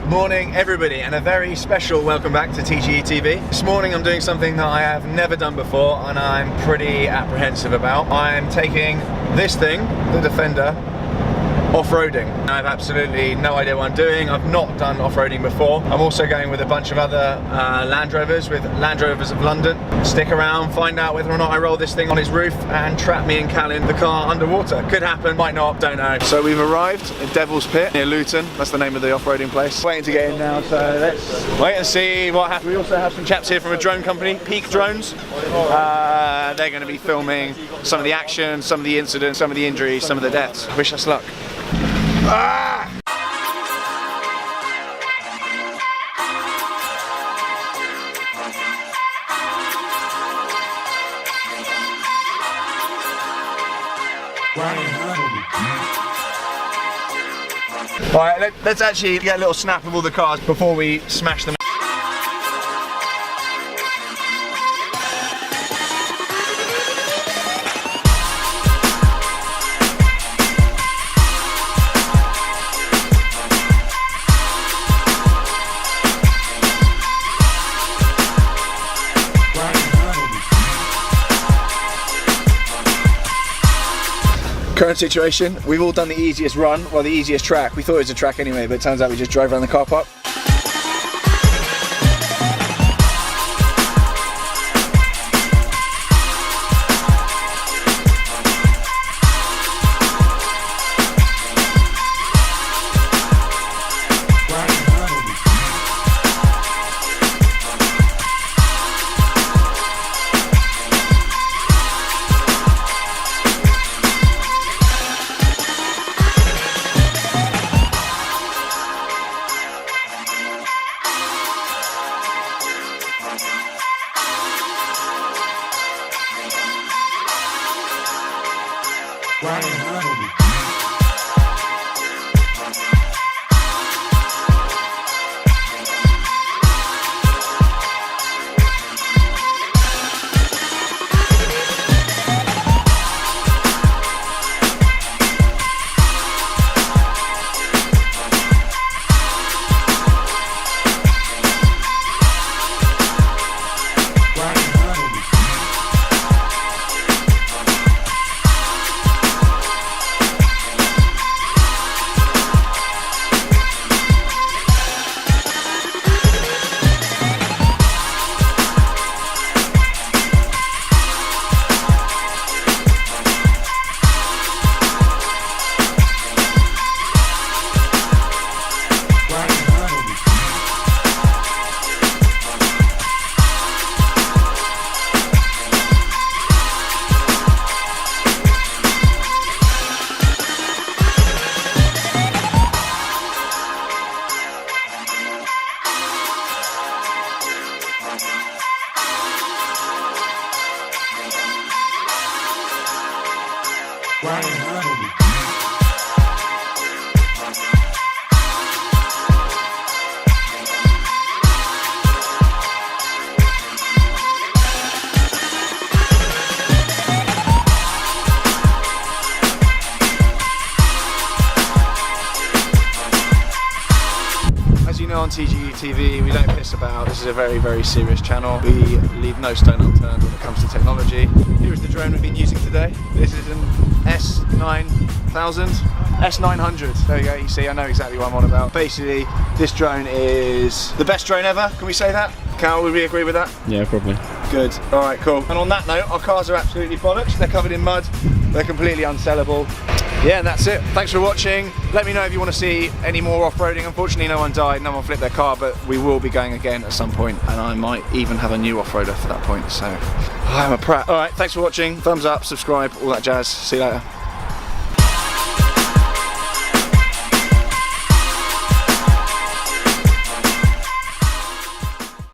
Morning everybody, and a very special welcome back to TGE TV. This morning I'm doing something that I have never done before and I'm pretty apprehensive about. I'm taking this thing, the Defender, off-roading. I have absolutely no idea what I'm doing. I've not done off-roading before. I'm also going with a bunch of other Land Rovers, with Land Rovers of London. Stick around, find out whether or not I roll this thing on its roof and trap me and Callan the car underwater. Could happen, might not, don't know. So we've arrived at Devil's Pit near Luton. That's the name of the off-roading place. Waiting to get in now, so let's wait and see what happens. We also have some chaps here from a drone company, Peak Drones. They're going to be filming some of the action, some of the incidents, some of the injuries, some of the deaths. Wish us luck. Ah! Alright, let's actually get a little snap of all the cars before we smash them. Current situation, we've all done the easiest run, well the easiest track. We thought it was a track anyway, but it turns out we just drove around the car park. As you know, on TGE TV, we don't piss about. This is a very, very serious channel. We leave no stone unturned when it comes to technology. Here is the drone we've been using today. This is an S900. There you go, you see, I know exactly what I'm on about. Basically, this drone is the best drone ever. Can we say that? Cal, would we agree with that? Yeah, probably. Good. All right, cool. And on that note, our cars are absolutely bollocks. They're covered in mud. They're completely unsellable. Yeah, and that's it. Thanks for watching. Let me know if you want to see any more off-roading. Unfortunately, no one died, no one flipped their car, but we will be going again at some point, and I might even have a new off-roader for that point, so I'm a prat. All right, thanks for watching. Thumbs up, subscribe, all that jazz. See you later.